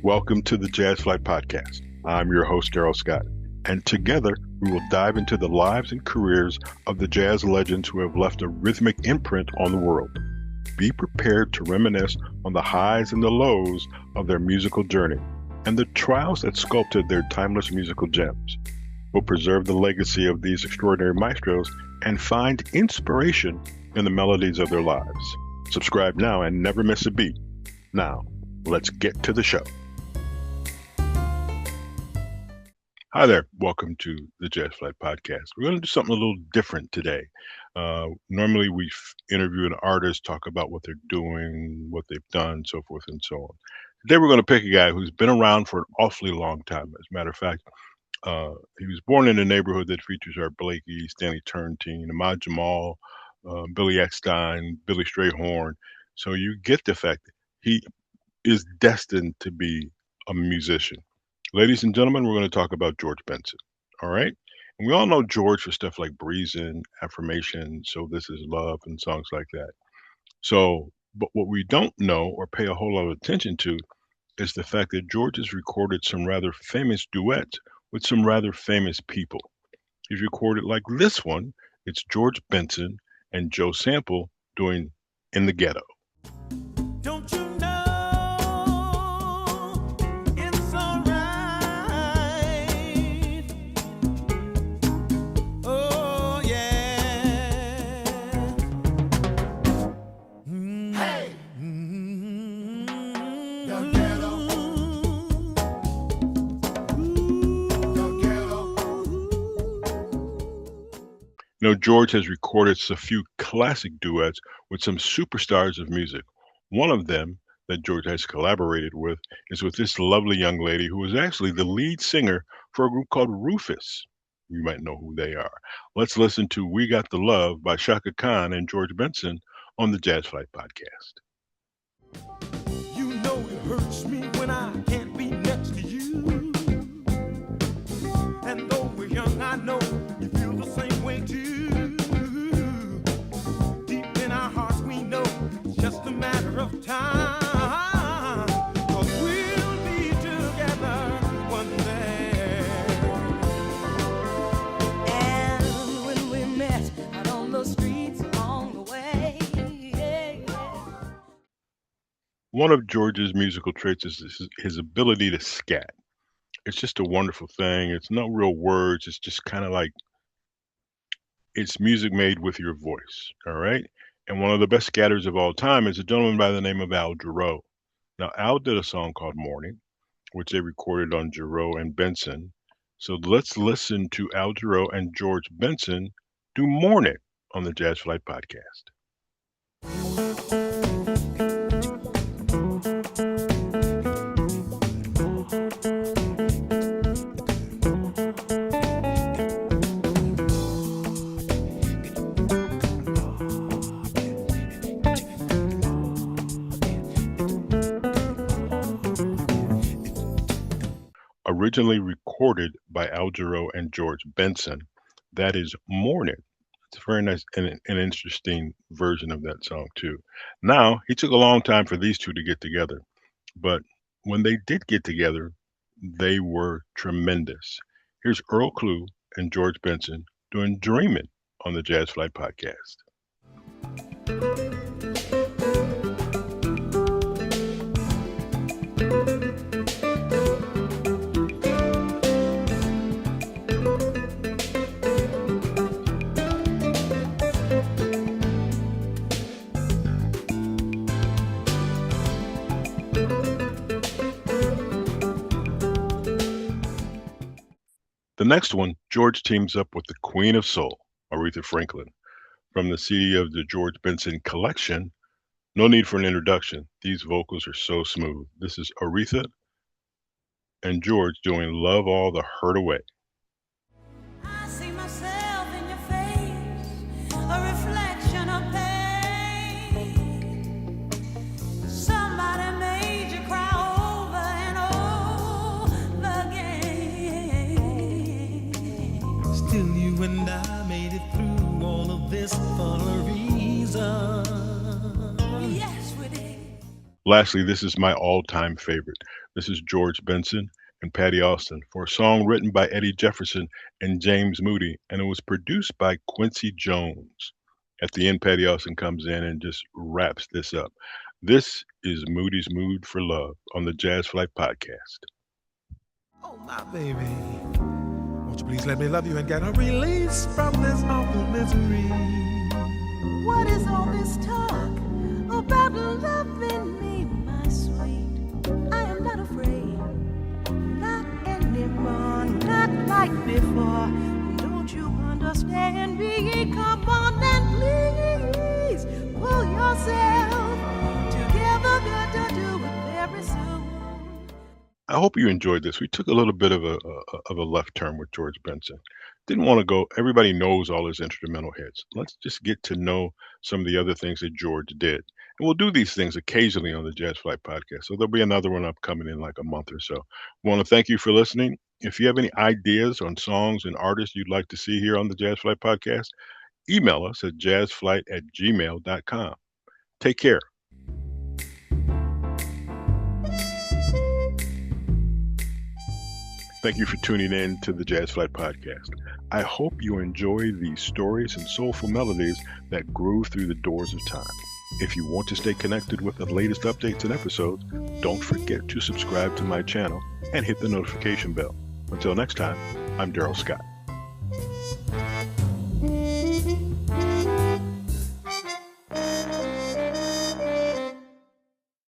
Welcome to the Jazz Flyte Podcast. I'm your host, Darrell Scott, and together we will dive into the lives and careers of the jazz legends who have left a rhythmic imprint on the world. Be prepared to reminisce on the highs and the lows of their musical journey and the trials that sculpted their timeless musical gems. We'll preserve the legacy of these extraordinary maestros and find inspiration in the melodies of their lives. Subscribe now and never miss a beat. Now, let's get to the show. Hi there. Welcome to the Jazz Flyte Podcast. We're going to do something a little different today. Normally we interview an artist, talk about what they're doing, what they've done, so forth and so on. Today we're going to pick a guy who's been around for an awfully long time. As a matter of fact, he was born in a neighborhood that features Art Blakey, Stanley Turrentine, Ahmad Jamal, Billy Eckstine, Billy Strayhorn. So you get the fact that he is destined to be a musician. Ladies and gentlemen, we're going to talk about George Benson. All right? And we all know George for stuff like Breezin', Affirmation, So This Is Love, and songs like that. But what we don't know or pay a whole lot of attention to is the fact that George has recorded some rather famous duets with some rather famous people. He's recorded like this one. It's George Benson and Joe Sample doing In the Ghetto. Don't you know it's all right? Oh, yeah. Hey! The ghetto. The ghetto. You know, George has recorded a few classic duets with some superstars of music. One of them that George has collaborated with is with this lovely young lady who was actually the lead singer for a group called Rufus. You might know who they are. Let's listen to We Got the Love by Chaka Khan and George Benson on the Jazz Flyte Podcast. You know it hurts me when I can't be next to you. And though we're young, I know you feel the same way too. Deep in our hearts, we know it's just a matter of time. 'Cause we'll be together one day. And when we met out on the streets along the way, One of George's musical traits is his ability to scat. It's just a wonderful thing. It's no real words. It's just kind of like it's music made with your voice. All right. And one of the best scatters of all time is a gentleman by the name of Al Jarreau. Now, Al did a song called Morning, which they recorded on Jarreau and Benson. So let's listen to Al Jarreau and George Benson do Morning on the Jazz Flyte Podcast. Originally recorded by Al Jarreau and George Benson, that is Morning. It's a very nice and an interesting version of that song too. Now, he took a long time for these two to get together, but when they did get together, they were tremendous. Here's Earl Klugh and George Benson doing Dreamin' on the Jazz Flyte Podcast. The next one, George teams up with the Queen of Soul, Aretha Franklin. From the CD of the George Benson collection, no need for an introduction. These vocals are so smooth. This is Aretha and George doing Love All the Hurt Away. I see myself in your face, a reflection of pain. Somebody made you cry over and over again. Still you and I made it through all of this for a reason. Yes, we did. Lastly, this is my all-time favorite. This is George Benson and Patti Austin for a song written by Eddie Jefferson and James Moody, and it was produced by Quincy Jones. At the end, Patti Austin comes in and just wraps this up. This is Moody's Mood for Love on the Jazz Flyte Podcast. Oh, my baby. Won't you please let me love you and get a release from this awful misery? What is all this talk about loving me, my sweet? I am not afraid, not anymore, not like before. Don't you understand me? Come on and please pull yourself together. Got to do it very soon. I hope you enjoyed this. We took a little bit of a left turn with George Benson. Didn't want to go. Everybody knows all his instrumental hits. Let's just get to know some of the other things that George did. And we'll do these things occasionally on the Jazz Flyte Podcast. So there'll be another one upcoming in like a month or so. I want to thank you for listening. If you have any ideas on songs and artists you'd like to see here on the Jazz Flyte Podcast, email us at jazzflyte@gmail.com. Take care. Thank you for tuning in to the Jazz Flyte Podcast. I hope you enjoy these stories and soulful melodies that grew through the doors of time. If you want to stay connected with the latest updates and episodes, don't forget to subscribe to my channel and hit the notification bell. Until next time, I'm Darrell Scott.